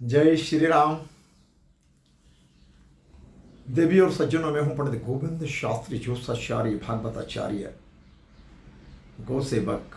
जय श्री राम। देवी और सज्जनों में हूं पंडित गोविंद शास्त्री ज्योतिषाचार्य भागवताचार्य गौ सेवक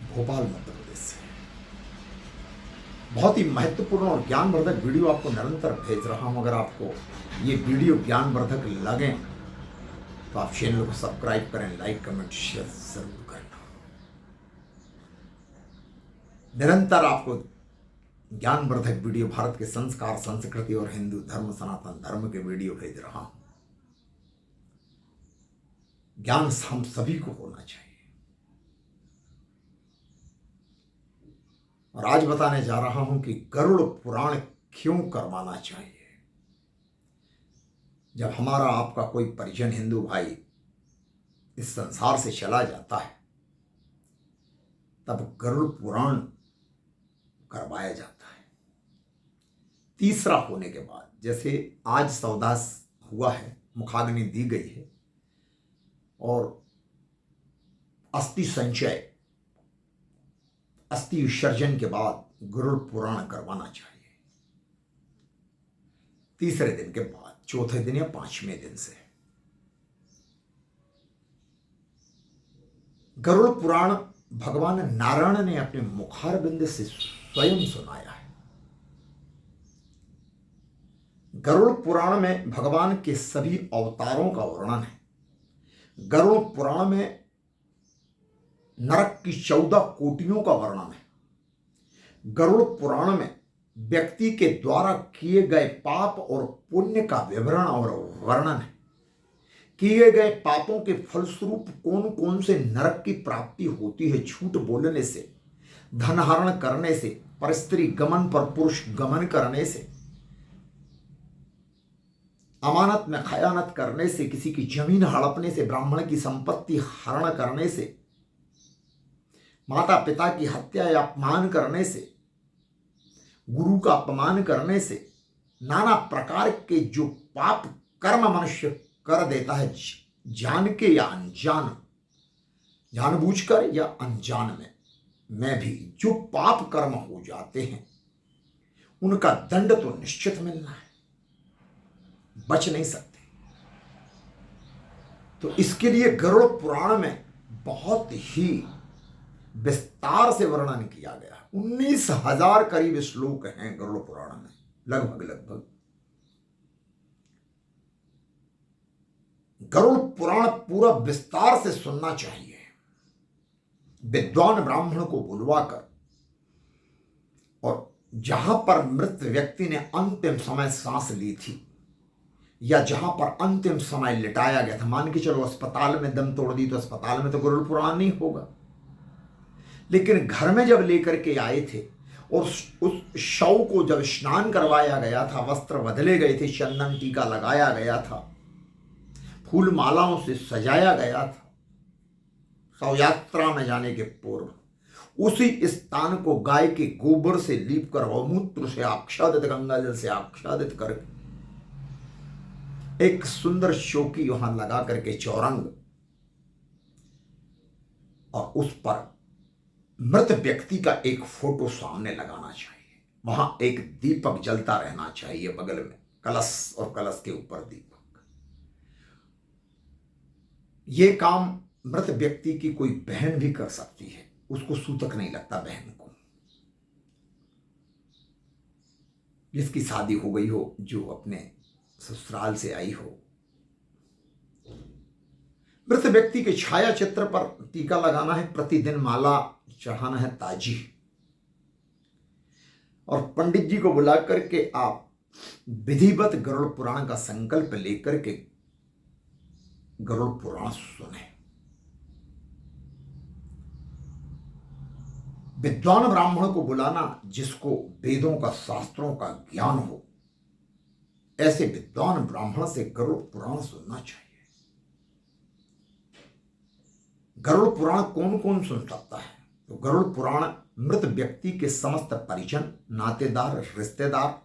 भोपाल मध्य प्रदेश से बहुत ही महत्वपूर्ण और ज्ञानवर्धक वीडियो आपको निरंतर भेज रहा हूं। अगर आपको ये वीडियो ज्ञानवर्धक लगे तो आप चैनल को सब्सक्राइब करें, लाइक कमेंट शेयर जरूर करें। निरंतर आपको ज्ञानवर्धक वीडियो, भारत के संस्कार, संस्कृति और हिंदू धर्म, सनातन धर्म के वीडियो भेज रहा हूं। ज्ञान हम सभी को होना चाहिए। और आज बताने जा रहा हूं कि गरुड़ पुराण क्यों करवाना चाहिए। जब हमारा आपका कोई परिजन हिंदू भाई इस संसार से चला जाता है तब गरुड़ पुराण करवाया जाता है। तीसरा होने के बाद, जैसे आज सौदास हुआ है, मुखाग्नि दी गई है और अस्थि संचय, अस्थि विसर्जन के बाद गरुड़ पुराण करवाना चाहिए। तीसरे दिन के बाद, चौथे दिन या पांचवें दिन से। गरुड़ पुराण भगवान नारायण ने अपने मुखारबिंद से स्वयं सुनाया है। गरुड़ पुराण में भगवान के सभी अवतारों का वर्णन है। गरुड़ पुराण में नरक की 14 कोटियों का वर्णन है। गरुड़ पुराण में व्यक्ति के द्वारा किए गए पाप और पुण्य का विवरण और वर्णन है। किए गए पापों के फलस्वरूप कौन कौन से नरक की प्राप्ति होती है। झूठ बोलने से, धनहरण करने से, परस्त्री गमन पर पुरुष गमन करने से, अमानत में खयानत करने से, किसी की जमीन हड़पने से, ब्राह्मण की संपत्ति हरण करने से, माता पिता की हत्या या अपमान करने से, गुरु का अपमान करने से, नाना प्रकार के जो पाप कर्म मनुष्य कर देता है, जान के या अनजान, जानबूझकर या अनजान में भी जो पाप कर्म हो जाते हैं उनका दंड तो निश्चित मिलना है, बच नहीं सकते। तो इसके लिए गरुड़ पुराण में बहुत ही विस्तार से वर्णन किया गया है। 19,000 करीब श्लोक हैं गरुड़ पुराण में, लगभग। गरुड़ पुराण पूरा विस्तार से सुनना चाहिए। विद्वान ब्राह्मण को बुलवाकर, और जहां पर मृत व्यक्ति ने अंतिम समय सांस ली थी या जहां पर अंतिम समय लिटाया गया था, मान के चलो अस्पताल में दम तोड़ दी तो अस्पताल में तो गरुड़ पुराण नहीं होगा, लेकिन घर में जब लेकर के आए थे और उस शव को जब स्नान करवाया गया था, वस्त्र बदले गए थे, चंदन टीका लगाया गया था, फूल मालाओं से सजाया गया था, शव यात्रा में जाने के पूर्व उसी स्थान को गाय के गोबर से लीप कर, गौमूत्र से आच्छादित, गंगा जल से आच्छादित करके एक सुंदर चौकी वहां लगा करके चौरंग, और उस पर मृत व्यक्ति का एक फोटो सामने लगाना चाहिए। वहां एक दीपक जलता रहना चाहिए, बगल में कलश और कलश के ऊपर दीपक। यह काम मृत व्यक्ति की कोई बहन भी कर सकती है, उसको सूतक नहीं लगता बहन को, जिसकी शादी हो गई हो, जो अपने ससुराल से आई हो। मृत व्यक्ति के छाया चित्र पर टीका लगाना है, प्रतिदिन माला चढ़ाना है ताजी, और पंडित जी को बुला करके आप विधिवत गरुड़ पुराण का संकल्प लेकर के गरुड़ पुराण सुने। विद्वान ब्राह्मण को बुलाना जिसको वेदों का, शास्त्रों का ज्ञान हो, ऐसे विद्वान ब्राह्मण से गरुड़ पुराण सुनना चाहिए। गरुड़ पुराण कौन कौन सुन सकता है? तो गरुड़ पुराण मृत व्यक्ति के समस्त परिजन, नातेदार, रिश्तेदार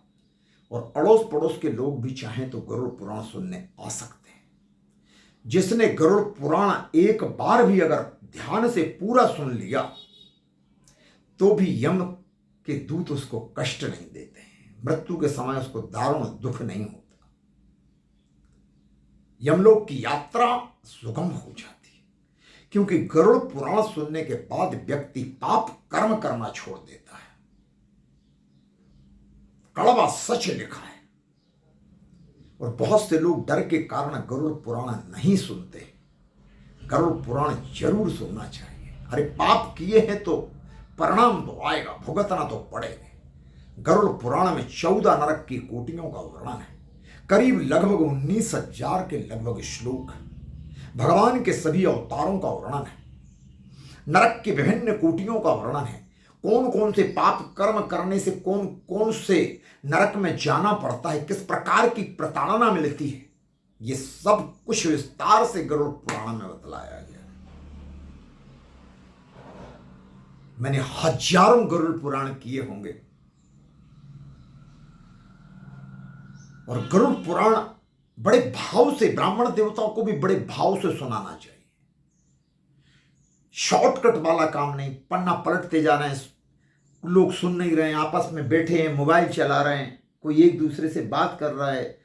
और अड़ोस पड़ोस के लोग भी चाहें तो गरुड़ पुराण सुनने आ सकते हैं। जिसने गरुड़ पुराण एक बार भी अगर ध्यान से पूरा सुन लिया तो भी यम के दूत उसको कष्ट नहीं देते हैं, मृत्यु के समय उसको दारुण दुख नहीं होता। यमलोक की यात्रा सुगम हो जाती है, क्योंकि गरुड़ पुराण सुनने के बाद व्यक्ति पाप कर्म करना छोड़ देता है। कड़वा सच लिखा है, और बहुत से लोग डर के कारण गरुड़ पुराण नहीं सुनते। गरुड़ पुराण जरूर सुनना चाहिए। अरे पाप किए हैं तो परिणाम तो आएगा, भुगतना तो पड़ेगा। गरुड़ पुराण में 14 नरक की कोटियों का वर्णन है। करीब लगभग 19,000 के लगभग श्लोक हैं। भगवान के सभी अवतारों का वर्णन है। नरक की विभिन्न कोटियों का वर्णन है। कौन कौन से पाप कर्म करने से कौन कौन से नरक में जाना पड़ता है, किस प्रकार की प्रताड़ना मिलती है, ये सब कुछ विस्तार से गरुड़ पुराण में बतलाया गया। मैंने हजारों गरुड़ पुराण किए होंगे, और गरुड़ पुराण बड़े भाव से, ब्राह्मण देवताओं को भी बड़े भाव से सुनाना चाहिए। शॉर्टकट वाला काम नहीं, पन्ना पलटते जा रहे हैं, लोग सुन नहीं रहे हैं, आपस में बैठे हैं, मोबाइल चला रहे हैं, कोई एक दूसरे से बात कर रहा है,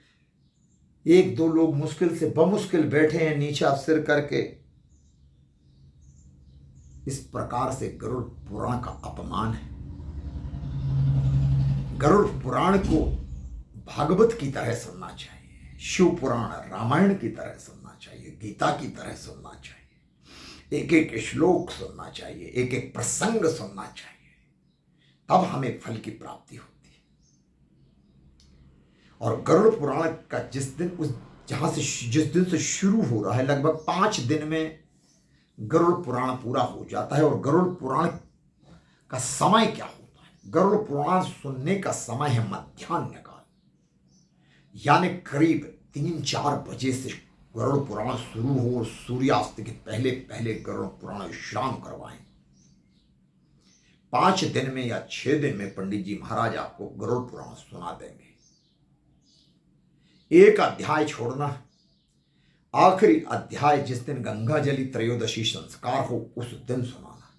एक दो लोग मुश्किल से बमुश्किल बैठे हैं नीचा सिर करके। इस प्रकार से गरुड़ पुराण का अपमान है। गरुड़ पुराण को भागवत की तरह सुनना चाहिए, शिव पुराण रामायण की तरह सुनना चाहिए, गीता की तरह सुनना चाहिए, एक एक श्लोक सुनना चाहिए, एक एक प्रसंग सुनना चाहिए, तब हमें फल की प्राप्ति होती है। और गरुड़ पुराण का जिस दिन से शुरू हो रहा है, लगभग 5 दिन में गरुड़ पुराण पूरा हो जाता है। और गरुड़ पुराण का समय क्या होता है? गरुड़ पुराण सुनने का समय है मध्याह्न काल, यानी करीब 3-4 बजे से गरुड़ पुराण शुरू हो और सूर्यास्त के पहले पहले गरुड़ पुराण विश्राम करवाएं। 5 दिन में या 6 दिन में पंडित जी महाराज आपको गरुड़ पुराण सुना देंगे। एक अध्याय छोड़ना, आखिरी अध्याय जिस दिन गंगा जली त्रयोदशी संस्कार हो उस दिन सुनाना।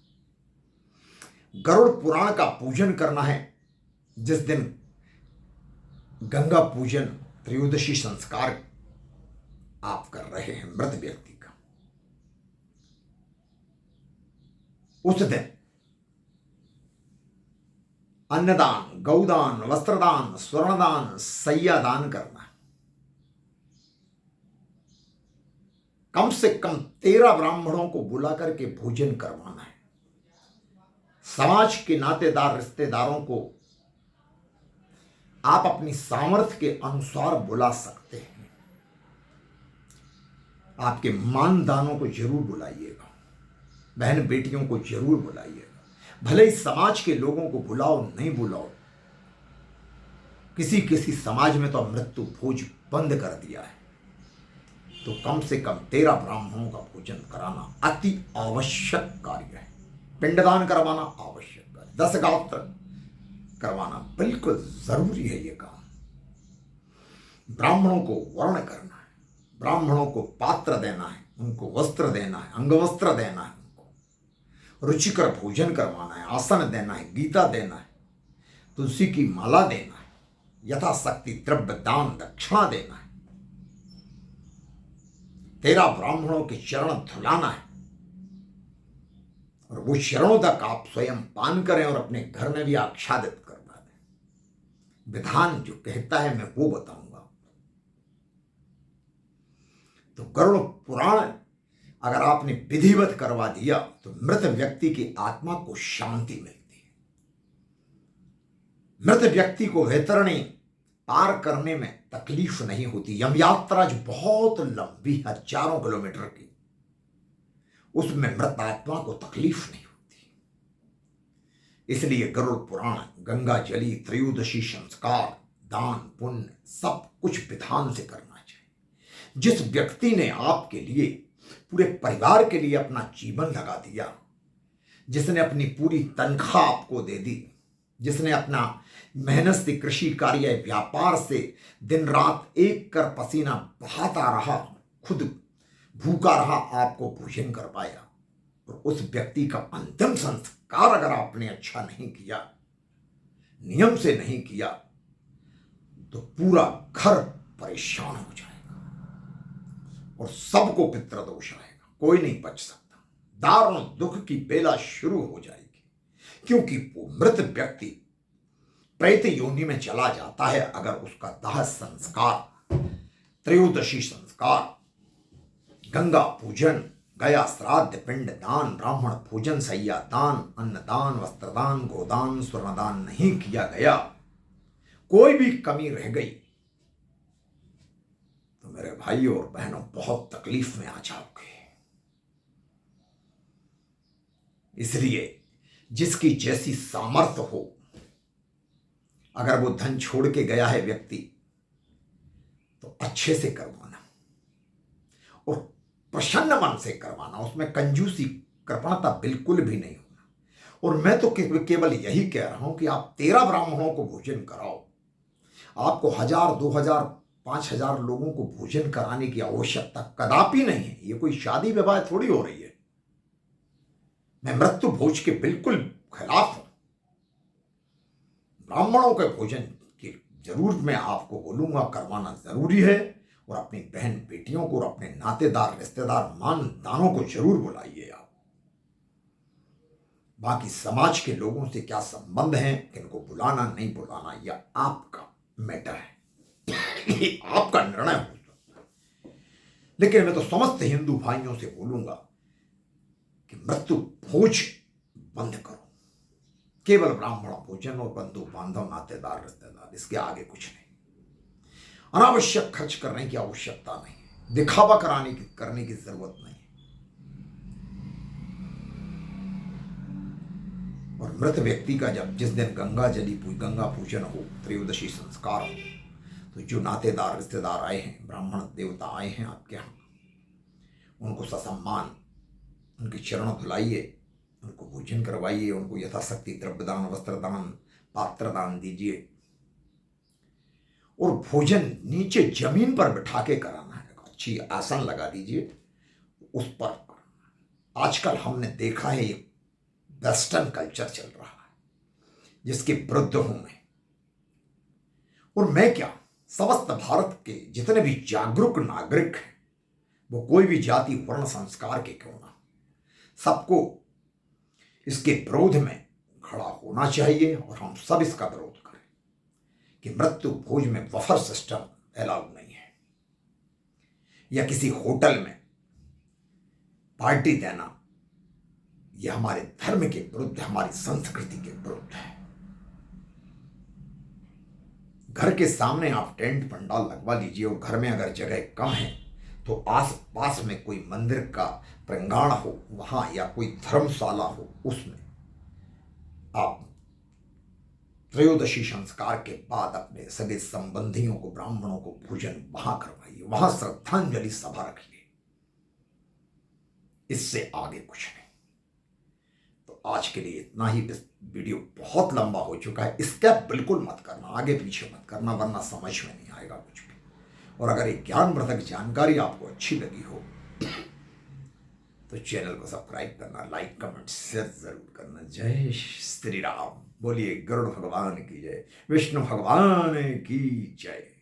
गरुड़ पुराण का पूजन करना है जिस दिन गंगा पूजन त्रयोदशी संस्कार आप कर रहे हैं मृत व्यक्ति का। उस दिन अन्नदान, गौदान, वस्त्रदान, स्वर्णदान, सैयादान करना। कम से कम 13 ब्राह्मणों को बुला करके भोजन करवाना है। समाज के नातेदार रिश्तेदारों को आप अपनी सामर्थ्य के अनुसार बुला सकते हैं। आपके मानदानों को जरूर बुलाइएगा, बहन बेटियों को जरूर बुलाइएगा। भले ही समाज के लोगों को बुलाओ नहीं बुलाओ, किसी किसी समाज में तो मृत्यु भोज बंद कर दिया है, तो कम से कम 13 ब्राह्मणों का भोजन कराना अति आवश्यक कार्य है। पिंडदान करवाना आवश्यक है। 10 गात्र करवाना बिल्कुल जरूरी है। ये काम ब्राह्मणों को वर्ण करना है, ब्राह्मणों को पात्र देना है, उनको वस्त्र देना है, अंगवस्त्र देना है, उनको रुचिकर भोजन करवाना है, आसन देना है, गीता देना है, तुलसी की माला देना है, यथाशक्ति द्रव्य दान दक्षिणा देना है। 13 ब्राह्मणों के चरण धुलाना है, और वो चरणों तक आप स्वयं पान करें और अपने घर में भी आच्छादित करवा दें। विधान जो कहता है मैं वो बताऊंगा। तो गरुड़ पुराण अगर आपने विधिवत करवा दिया तो मृत व्यक्ति की आत्मा को शांति मिलती है। मृत व्यक्ति को वैतरणी पार करने में तकलीफ नहीं होती। यम यात्रा जो बहुत लंबी, हजारों किलोमीटर की, उसमें मृत आत्मा को तकलीफ नहीं होती। इसलिए गरुड़ पुराण, गंगा जली त्रयोदशी संस्कार, दान पुण्य सब कुछ विधान से करना चाहिए। जिस व्यक्ति ने आपके लिए, पूरे परिवार के लिए अपना जीवन लगा दिया, जिसने अपनी पूरी तनख्वाह आपको दे दी, जिसने अपना मेहनत से कृषि कार्य व्यापार से दिन रात एक कर पसीना बहाता रहा, खुद भूखा रहा, आपको भोजन करवाया, और उस व्यक्ति का अंतिम संस्कार अगर आपने अच्छा नहीं किया नियम से नहीं किया तो पूरा घर परेशान हो जाएगा और सबको पितृदोष आएगा, कोई नहीं बच सकता। दारुण दुख की बेला शुरू हो जाएगी, क्योंकि वो मृत व्यक्ति प्रेत योनि में चला जाता है। अगर उसका दाह संस्कार, त्रयोदशी संस्कार, गंगा पूजन, गया श्राद्ध, पिंड दान, ब्राह्मण भोजन, सैया दान, अन्नदान, वस्त्रदान, गोदान, स्वर्णदान नहीं किया गया, कोई भी कमी रह गई, तो मेरे भाइयों और बहनों बहुत तकलीफ में आ जाओगे। इसलिए जिसकी जैसी सामर्थ्य हो, अगर वो धन छोड़ के गया है व्यक्ति, तो अच्छे से करवाना और प्रसन्न मन से करवाना, उसमें कंजूसी कृपणता बिल्कुल भी नहीं होना। और मैं तो केवल यही कह रहा हूं कि आप 13 ब्राह्मणों को भोजन कराओ। आपको 1000, 2000, 5000 लोगों को भोजन कराने की आवश्यकता कदापि नहीं है। ये कोई शादी विवाह थोड़ी हो रही है। मैं मृत्यु भोज के बिल्कुल खिलाफ हूं। ब्राह्मणों के भोजन की जरूर मैं आपको बोलूंगा, करवाना जरूरी है। और अपनी बहन बेटियों को और अपने नातेदार, रिश्तेदार, मानदानों को जरूर बुलाइए आप। बाकी समाज के लोगों से क्या संबंध है, किनको बुलाना नहीं बुलाना, यह आपका मैटर है, ये आपका निर्णय हो सकता है। लेकिन मैं तो समस्त हिंदू भाइयों से बोलूंगा कि मृत्यु भोज बंद करो। केवल ब्राह्मण भोजन और बंधु बांधव, नातेदार, रिश्तेदार, इसके आगे कुछ नहीं। अनावश्यक खर्च करने की आवश्यकता नहीं है, दिखावा करने की जरूरत नहीं है। और मृत व्यक्ति का जिस दिन गंगा पूजन हो, त्रयोदशी संस्कार हो, तो जो नातेदार, रिश्तेदार आए हैं, ब्राह्मण देवता आए हैं आपके यहाँ, उनको ससम्मान उनके चरण धुलाइए, उनको भोजन करवाइए, उनको यथाशक्ति द्रव्यदान, वस्त्रदान, पात्रदान दीजिए। और भोजन नीचे जमीन पर बिठा के कराना है, अच्छी आसन लगा दीजिए उस पर। आजकल हमने देखा है एक वेस्टर्न कल्चर चल रहा है जिसके विरुद्ध हूं मैं। और मैं क्या, समस्त भारत के जितने भी जागरूक नागरिक हैं, वो कोई भी जाति, वर्ण, संस्कार के क्यों ना, सबको इसके विरोध में खड़ा होना चाहिए। और हम सब इसका विरोध करें कि मृत्यु भोज में बफर सिस्टम अलाउड नहीं है, या किसी होटल में पार्टी देना, यह हमारे धर्म के विरुद्ध, हमारी संस्कृति के विरुद्ध है। घर के सामने आप टेंट पंडाल लगवा लीजिए, और घर में अगर जगह कम है तो आस पास में कोई मंदिर का प्रांगण हो वहां, या कोई धर्मशाला हो, उसमें आप त्रयोदशी संस्कार के बाद अपने सगे संबंधियों को, ब्राह्मणों को भोजन वहां करवाइए, वहां श्रद्धांजलि सभा रखिए। इससे आगे कुछ नहीं। तो आज के लिए इतना ही। वीडियो बहुत लंबा हो चुका है, स्किप बिल्कुल मत करना, आगे पीछे मत करना, वरना समझ में नहीं आएगा कुछ भी। और अगर एक ज्ञानवर्धक जानकारी आपको अच्छी लगी हो तो चैनल को सब्सक्राइब करना, लाइक, कमेंट, शेयर जरूर करना। जय श्री राम। बोलिए गरुड़ भगवान की जय, विष्णु भगवान की जय।